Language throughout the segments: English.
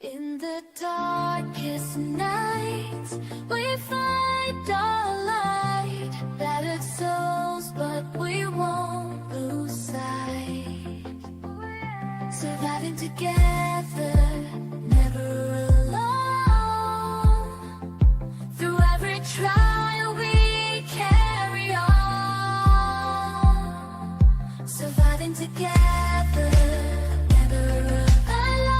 In the darkest nights, we find our light. Battered souls, but we won't lose sight. Surviving together, never alone. Through every trial, we carry on. Surviving together, never alone.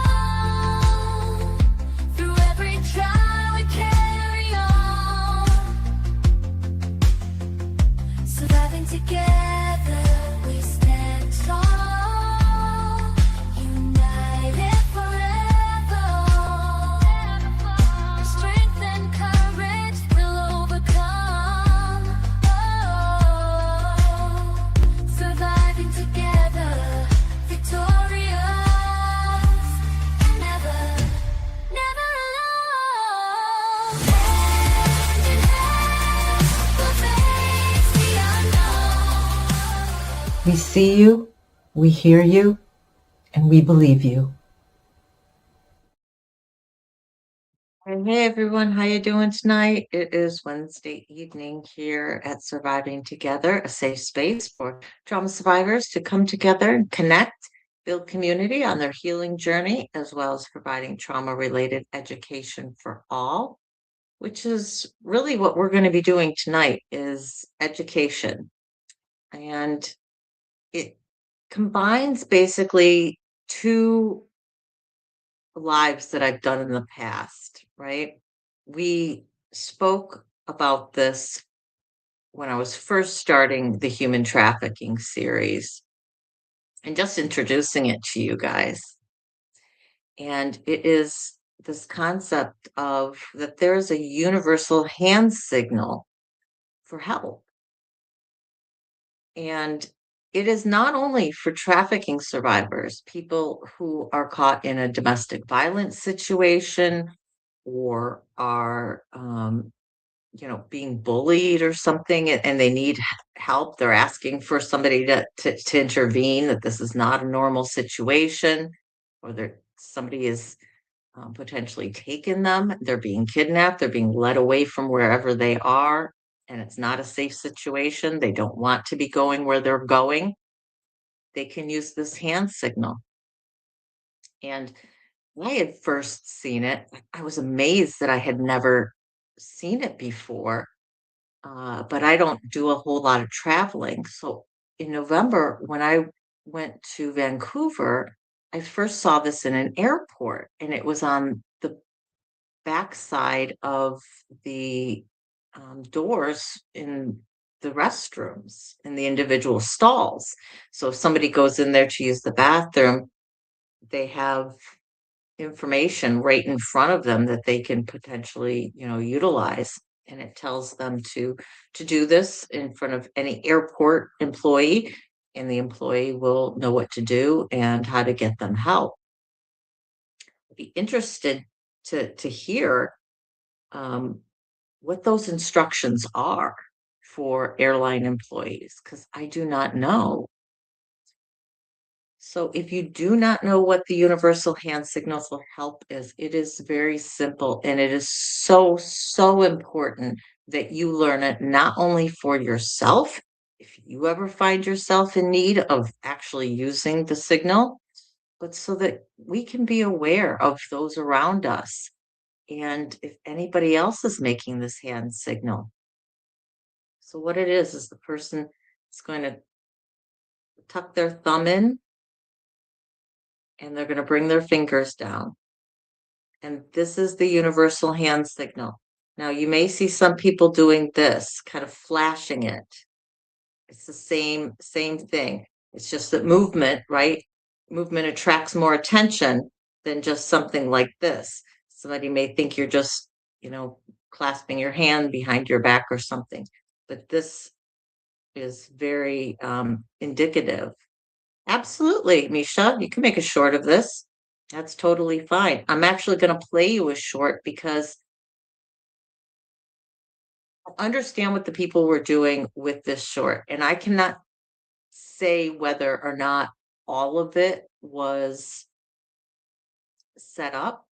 Through every trial, we carry on. Surviving together, we stand tall. United forever. Strength and courage will overcome. Oh, surviving together, victorious, never, never alone. Hand in hand, we'll face the unknown. We see you, we hear you, and we believe you. Hey everyone, how you doing tonight? It is Wednesday evening here at Surviving Together, a safe space for trauma survivors to come together and connect, build community on their healing journey, as well as providing trauma-related education for all, which is really what we're going to be doing tonight is education. And it combines basically two lives that I've done in the past, right? We spoke about this when I was first starting the human trafficking series and just introducing it to you guys. And it is this concept of that there is a universal hand signal for help. And it is not only for trafficking survivors, people who are caught in a domestic violence situation or are, being bullied or something, and they need help. They're asking for somebody to intervene, that this is not a normal situation, or somebody is potentially taken them. They're being kidnapped. They're being led away from wherever they are, and it's not a safe situation. They don't want to be going where they're going. They can use this hand signal. And when I had first seen it, I was amazed that I had never seen it before. But I don't do a whole lot of traveling. So in November, when I went to Vancouver, I first saw this in an airport, and it was on the backside of the doors in the restrooms in the individual stalls. So if somebody goes in there to use the bathroom, they have information right in front of them that they can potentially, utilize. And it tells them to do this in front of any airport employee, and the employee will know what to do and how to get them help. I'd be interested to hear what those instructions are for airline employees, because I do not know. So if you do not know what the universal hand signal for help is, it is very simple, and it is so, so important that you learn it not only for yourself, if you ever find yourself in need of actually using the signal, but so that we can be aware of those around us. And if anybody else is making this hand signal. So what it is the person is going to tuck their thumb in, and they're going to bring their fingers down. And this is the universal hand signal. Now, you may see some people doing this, kind of flashing it. It's the same thing. It's just that movement, right? Movement attracts more attention than just something like this. Somebody may think you're just, clasping your hand behind your back or something, but this is very indicative. Absolutely, Misha. You can make a short of this. That's totally fine. I'm actually going to play you a short because I understand what the people were doing with this short, and I cannot say whether or not all of it was set up,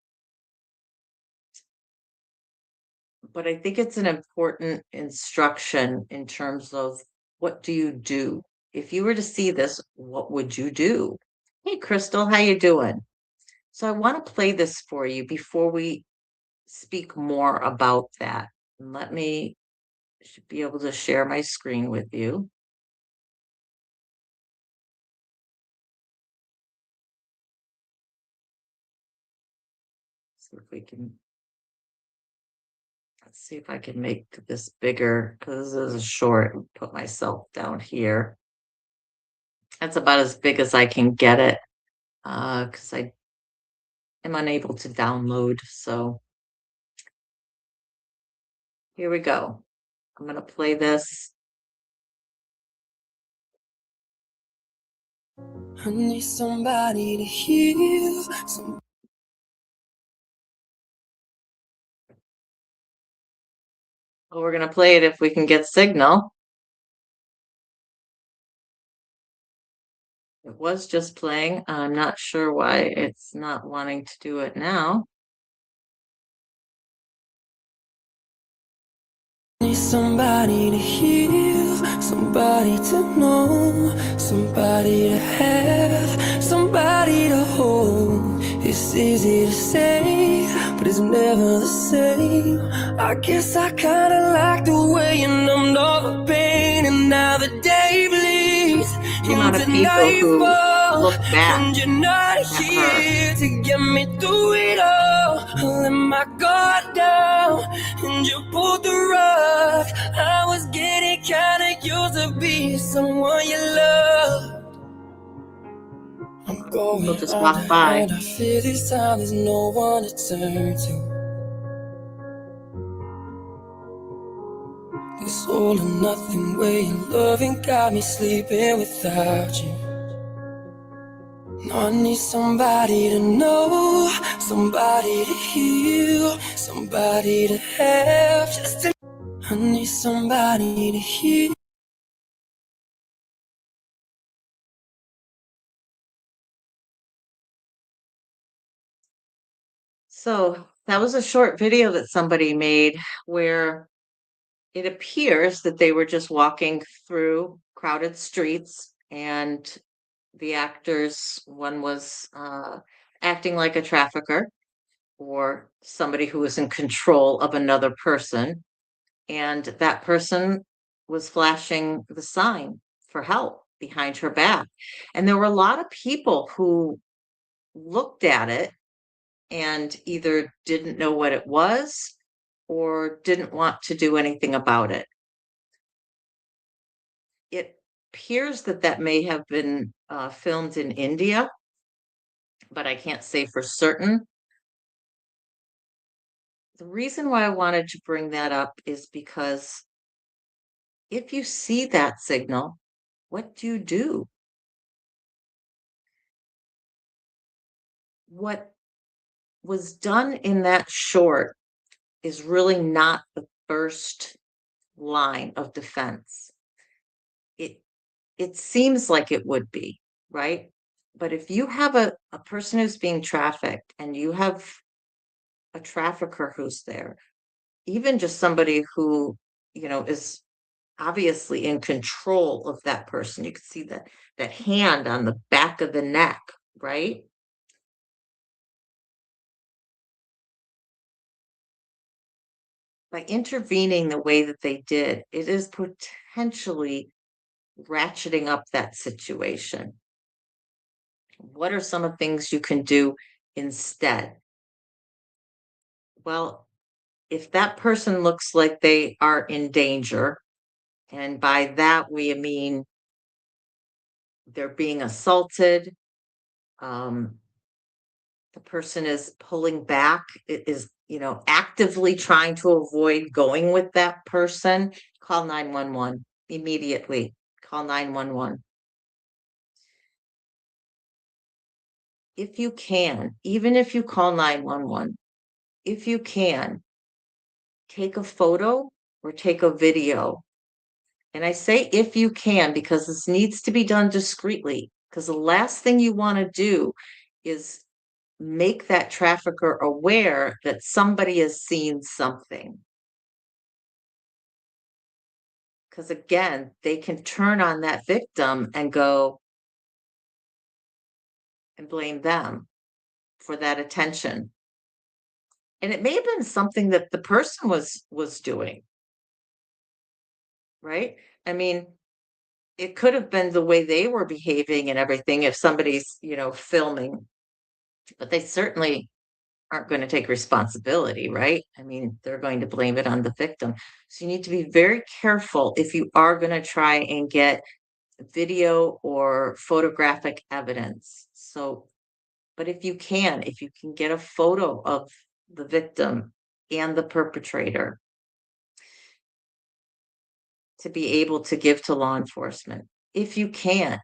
but I think it's an important instruction in terms of what do you do? If you were to see this, what would you do? Hey, Crystal, how you doing? So I want to play this for you before we speak more about that. Let me should be able to share my screen with you. See if we can, let's see if I can make this bigger because this is short. Put myself down here. That's about as big as I can get it because I am unable to download. So here we go. I'm going to play this. I need somebody to heal. Well, we're going to play it if we can get signal. It was just playing. I'm not sure why it's not wanting to do it now. Need somebody to heal, somebody to know, somebody to have, somebody to hold. It's easy to say, but it's never the same. I guess I kinda like the way you numbed all the pain, and now the day bleeds The amount of into people who nightfall, look back and you're not at her. here to get me through it all. I let my guard down, and you pulled the rug. I was getting kinda used to be someone you love. I'm People going just walk under, by. and I feel this time there's no one to turn to. This all or nothing way of loving got me sleeping without you. Now I need somebody to know, somebody to heal, somebody to have. I need somebody to heal. So that was a short video that somebody made where it appears that they were just walking through crowded streets and the actors, one was acting like a trafficker or somebody who was in control of another person. And that person was flashing the sign for help behind her back. And there were a lot of people who looked at it and either didn't know what it was or didn't want to do anything about it. It appears that that may have been filmed in India, but I can't say for certain. The reason why I wanted to bring that up is because if you see that signal, what do you do? What was done in that short is really not the first line of defense. It it seems like it would be, right? But if you have a person who's being trafficked and you have a trafficker who's there, even just somebody who, is obviously in control of that person. You can see that hand on the back of the neck, right? By intervening the way that they did, it is potentially ratcheting up that situation. What are some of the things you can do instead? Well, if that person looks like they are in danger, and by that we mean they're being assaulted, um, the person is pulling back, is, actively trying to avoid going with that person, call 911 immediately. Call 911. If you can, even if you call 911, if you can, take a photo or take a video. And I say if you can because this needs to be done discreetly, because the last thing you want to do is make that trafficker aware that somebody has seen something. Because again, they can turn on that victim and go and blame them for that attention. And it may have been something that the person was doing, right? I mean, it could have been the way they were behaving and everything if somebody's, filming, but they certainly aren't going to take responsibility, right? I mean, they're going to blame it on the victim. So you need to be very careful if you are going to try and get video or photographic evidence. So, but if you can get a photo of the victim and the perpetrator to be able to give to law enforcement, if you can,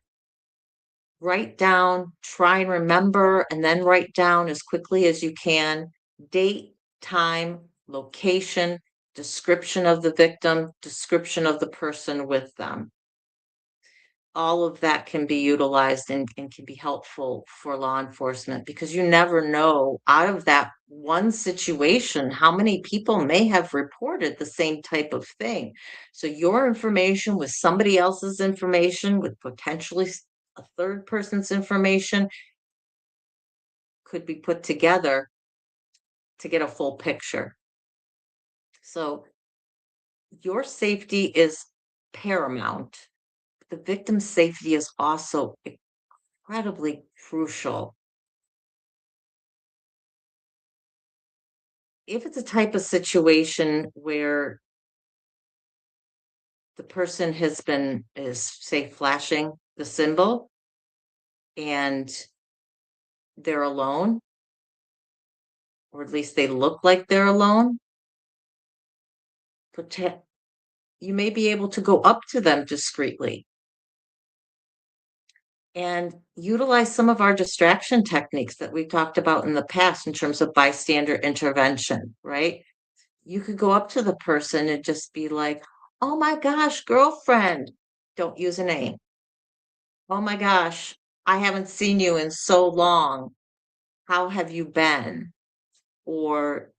write down, try and remember, and then write down as quickly as you can date, time, location, description of the victim, description of the person with them. All of that can be utilized and can be helpful for law enforcement because you never know out of that one situation how many people may have reported the same type of thing. So your information with somebody else's information with potentially a third person's information could be put together to get a full picture. So your safety is paramount. The victim's safety is also incredibly crucial. If it's a type of situation where the person is say flashing the symbol and they're alone, or at least they look like they're alone, protect you may be able to go up to them discreetly and utilize some of our distraction techniques that we talked about in the past in terms of bystander intervention, right? You could go up to the person and just be like, "Oh my gosh, girlfriend," don't use a name. "Oh my gosh, I haven't seen you in so long. How have you been?" Or,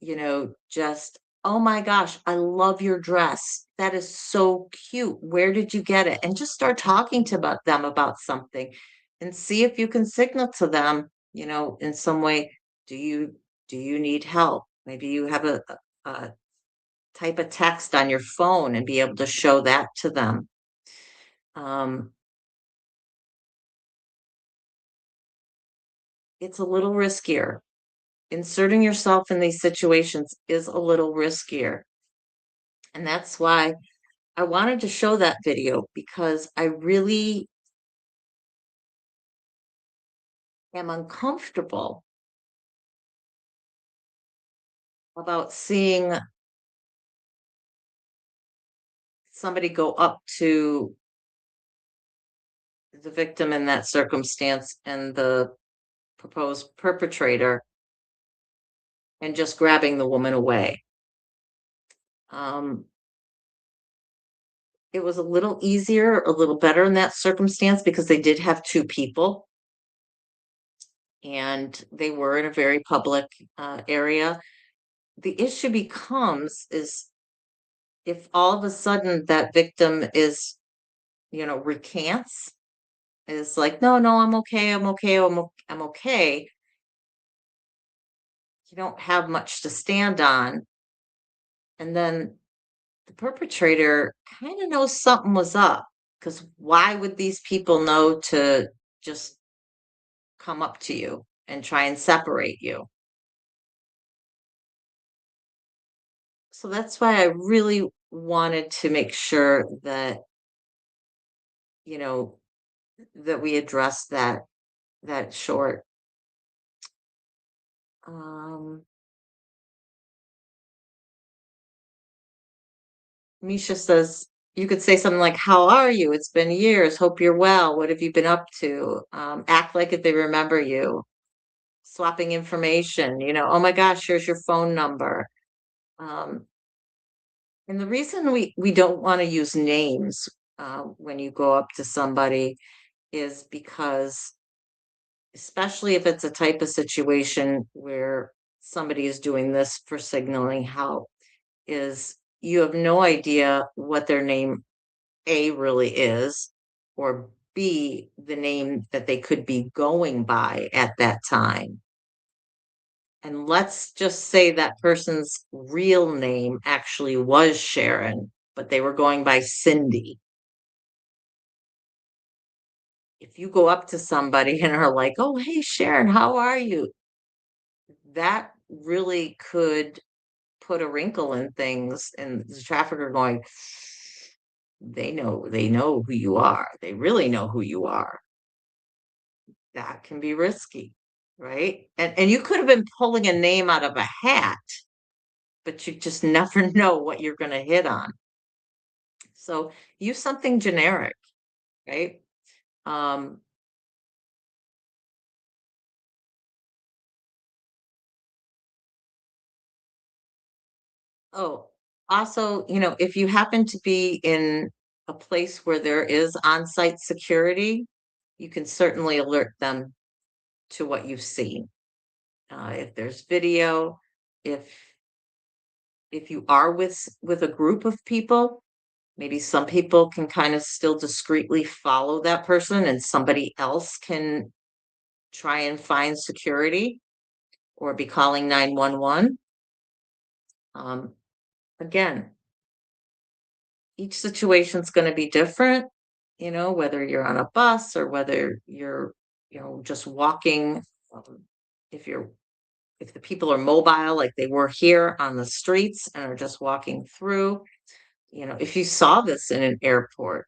just, "Oh my gosh, I love your dress. That is so cute. Where did you get it?" And just start talking to about them about something and see if you can signal to them, in some way, do you need help? Maybe you have a type of text on your phone and be able to show that to them. Um, it's a little riskier. Inserting yourself in these situations is a little riskier. And that's why I wanted to show that video because I really am uncomfortable about seeing somebody go up to the victim in that circumstance and the proposed perpetrator and just grabbing the woman away. Um, it was a little easier, a little better in that circumstance because they did have two people and they were in a very public area. The issue becomes is if all of a sudden that victim is, recants, is like, "No, no, I'm okay, I'm okay, I'm okay." You don't have much to stand on. And then the perpetrator kind of knows something was up because why would these people know to just come up to you and try and separate you? So that's why I really wanted to make sure that, you know, that we address that short. Um, Misha says you could say something like, "How are you? It's been years. Hope you're well. What have you been up to?" Act like if they remember you. Swapping information. "Oh my gosh, here's your phone number." Um, and the reason we don't want to use names when you go up to somebody is because, especially if it's a type of situation where somebody is doing this for signaling help, is you have no idea what their name A really is, or B, the name that they could be going by at that time. And let's just say that person's real name actually was Sharon, but they were going by Cindy. If you go up to somebody and are like, "Oh, hey, Sharon, how are you?" That really could put a wrinkle in things, and the trafficker going, they know who you are. They really know who you are. That can be risky, right? And you could have been pulling a name out of a hat, but you just never know what you're going to hit on. So use something generic, right? Um, oh, also, if you happen to be in a place where there is on-site security, you can certainly alert them to what you've seen. If there's video, if if you are with a group of people, maybe some people can kind of still discreetly follow that person, and somebody else can try and find security or be calling 911. Um, Again, each situation's going to be different, whether you're on a bus or whether you're, just walking. um, if you're if the people are mobile like they were here on the streets and are just walking through, if you saw this in an airport,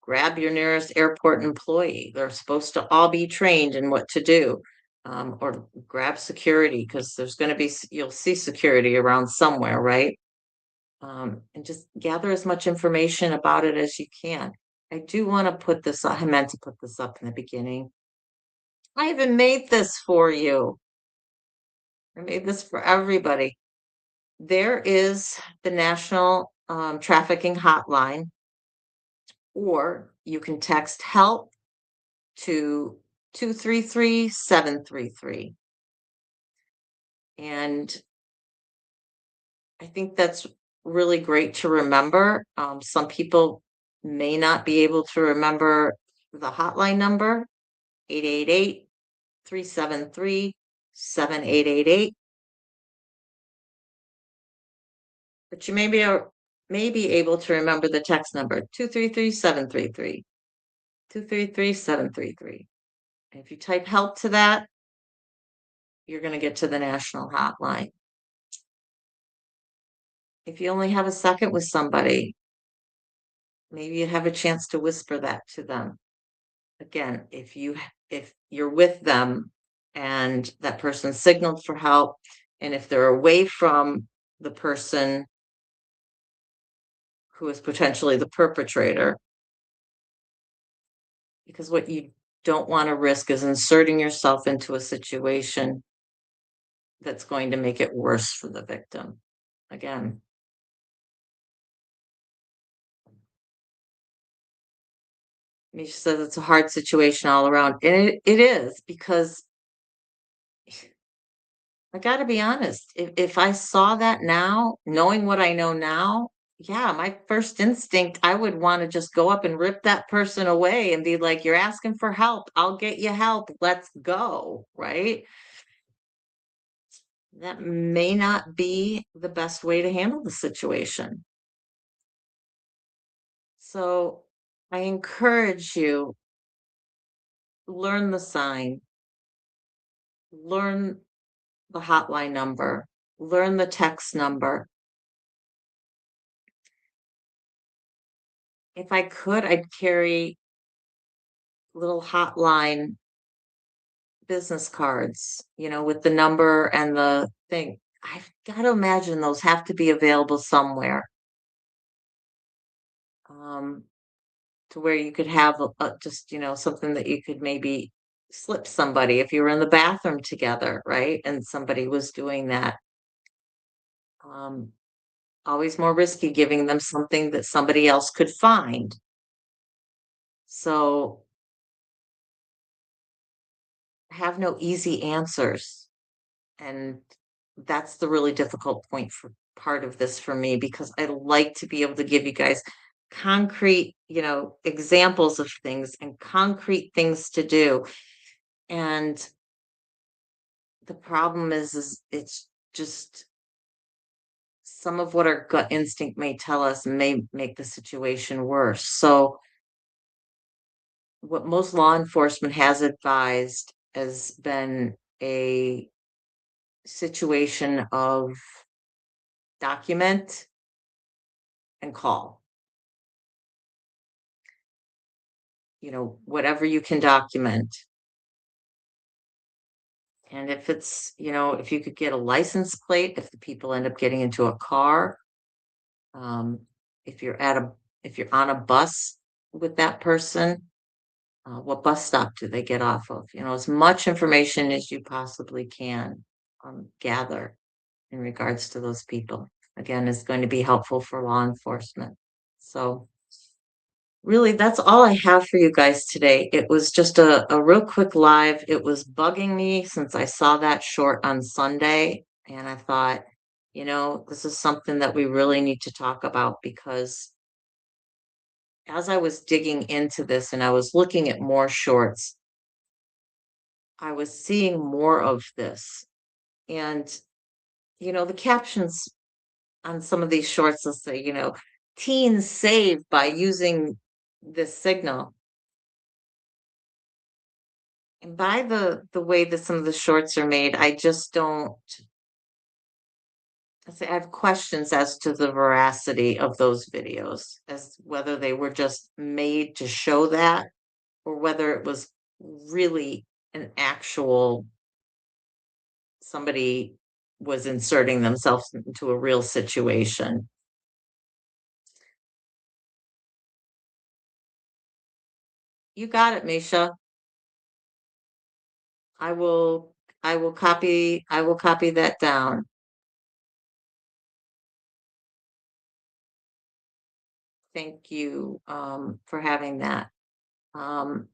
grab your nearest airport employee. They're supposed to all be trained in what to do. Or grab security, because there's going to be, you'll see security around somewhere, right? And just gather as much information about it as you can. I do want to put this, I meant to put this up in the beginning. I even made this for you. I made this for everybody. There is the National Trafficking Hotline, or you can text help to 233-733. And I think that's really great to remember. Some people may not be able to remember the hotline number, 888-373-7888. But you may be able to remember the text number, 233-733, 233-733. And if you type help to that, you're going to get to the national hotline. If you only have a second with somebody, maybe you have a chance to whisper that to them. Again, if you're with them and that person signaled for help, and if they're away from the person who is potentially the perpetrator, because what you don't want to risk is inserting yourself into a situation that's going to make it worse for the victim. Again, Misha says it's a hard situation all around. And it is, because I got to be honest. If I saw that now, knowing what I know now, yeah, my first instinct, I would want to just go up and rip that person away and be like, "You're asking for help. I'll get you help. Let's go." Right? That may not be the best way to handle the situation. So I encourage you, learn the sign, learn the hotline number, learn the text number. If I could, I'd carry little hotline business cards, with the number and the thing. I've got to imagine those have to be available somewhere, um, to where you could have just, something that you could maybe slip somebody if you were in the bathroom together, right? And somebody was doing that. Um, Always more risky giving them something that somebody else could find. So have no easy answers. And that's the really difficult point for part of this for me, because I like to be able to give you guys concrete, examples of things and concrete things to do. And the problem is it's just some of what our gut instinct may tell us may make the situation worse. So, what most law enforcement has advised has been a situation of document and call. Whatever you can document. And if it's, if you could get a license plate, if the people end up getting into a car, um, if you're if you're on a bus with that person, what bus stop do they get off of? As much information as you possibly can gather in regards to those people. Again, is going to be helpful for law enforcement. So, really, that's all I have for you guys today. It was just a real quick live. It was bugging me since I saw that short on Sunday. And I thought, this is something that we really need to talk about because as I was digging into this and I was looking at more shorts, I was seeing more of this. And, the captions on some of these shorts will say, teens saved by using this signal. And by the way that some of the shorts are made, I just don't I have questions as to the veracity of those videos, as whether they were just made to show that or whether it was really an actual somebody was inserting themselves into a real situation. You got it, Misha. I will I will copy that down. Thank you for having that. Um,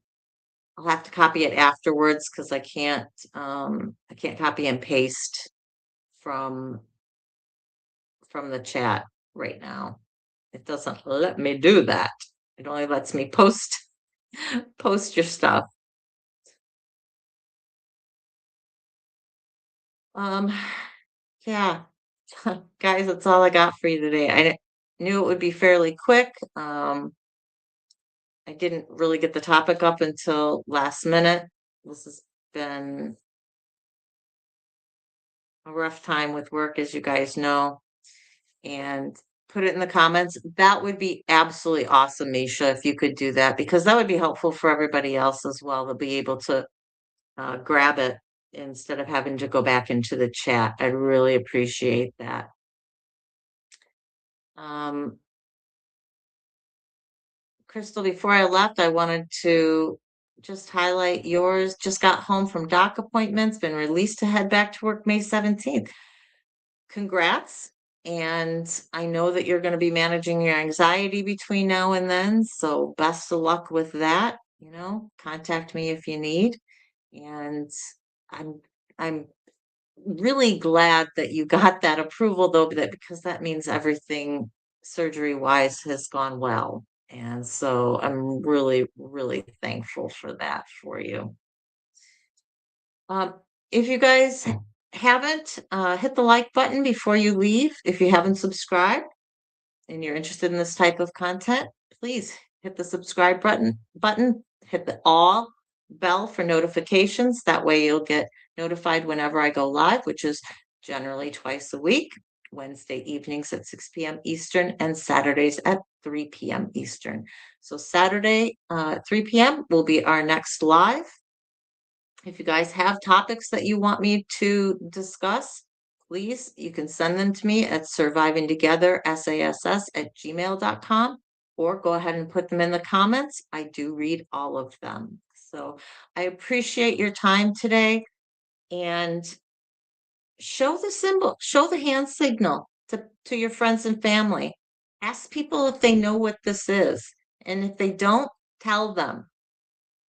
I'll have to copy it afterwards because I can't copy and paste from the chat right now. It doesn't let me do that. It only lets me post post your stuff. Um yeah. Guys, that's all I got for you today. Knew it would be fairly quick. I didn't really get the topic up until last minute. This has been a rough time with work, as you guys know. And put it in the comments. That would be absolutely awesome, Misha, if you could do that, because that would be helpful for everybody else as well to be able to grab it instead of having to go back into the chat. I'd really appreciate that. Um, Crystal, before I left, I wanted to just highlight yours. Just got home from doc appointments, been released to head back to work May 17th. Congrats. And I know that you're going to be managing your anxiety between now and then. So best of luck with that. Contact me if you need. And I'm I'm really glad that you got that approval though, because that means everything surgery wise has gone well. And so I'm really, really thankful for that for you. Um, if you guys haven't, hit the like button before you leave. If you haven't subscribed and you're interested in this type of content, please hit the subscribe button, hit the all bell for notifications. That way you'll get notified whenever I go live, which is generally twice a week, Wednesday evenings at 6 p.m. Eastern and Saturdays at 3 p.m. Eastern. So Saturday, 3 p.m. will be our next live. If you guys have topics that you want me to discuss, please, you can send them to me at survivingtogethersass@gmail.com or go ahead and put them in the comments. I do read all of them. So I appreciate your time today and show the symbol, show the hand signal to your friends and family. Ask people if they know what this is. And if they don't, tell them.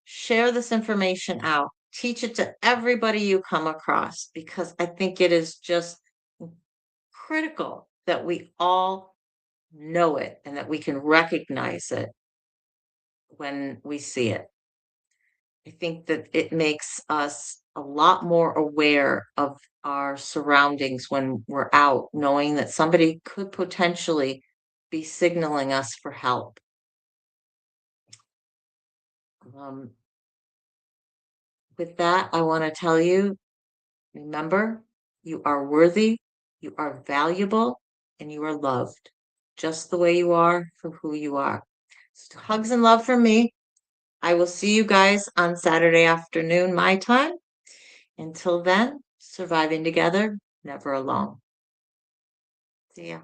Share this information out. Teach it to everybody you come across because I think it is just critical that we all know it and that we can recognize it when we see it. I think that it makes us a lot more aware of our surroundings when we're out, knowing that somebody could potentially be signaling us for help. Um, with that, I want to tell you, remember, you are worthy, you are valuable, and you are loved just the way you are for who you are. So hugs and love from me. I will see you guys on Saturday afternoon, my time. Until then, surviving together, never alone. See ya.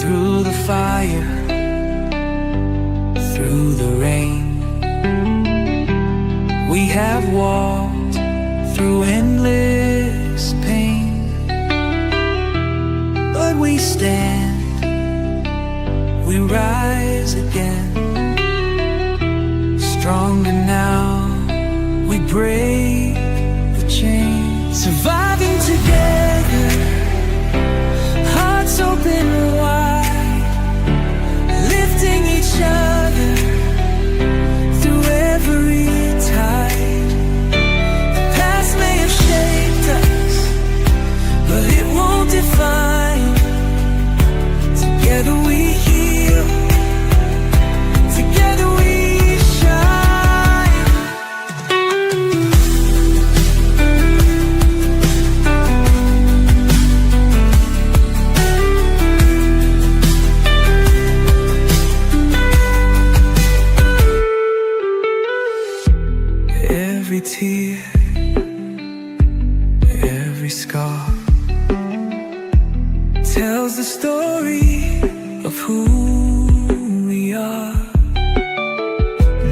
Through the fire, through the rain, we have walked through endless pain. But we stand, we rise again. Stronger now, we break the chain. Surviving together, hearts open wide, lifting each other through every tide. The past may have shaped us, but it won't define. Together we heal, together we shine. Every tear, every scar tells the story of who we are.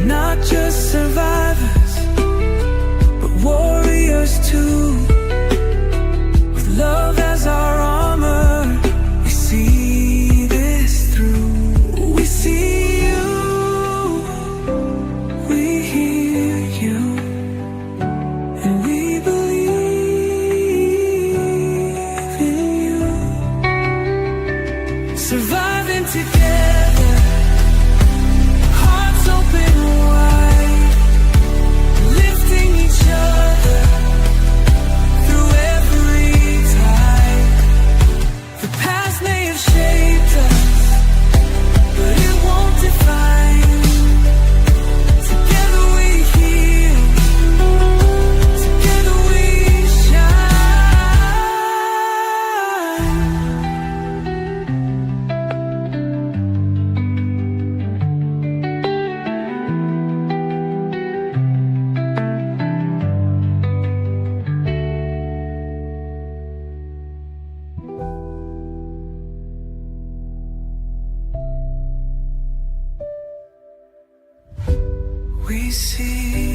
Not just survivors, but warriors too. With love as our armor, we see this through. We see you, we hear you, and we believe in you. Surviving together, hearts open wide, lifting each other through every tide. The past may have shaped us, but it won't define. Together we heal, together we shine. We see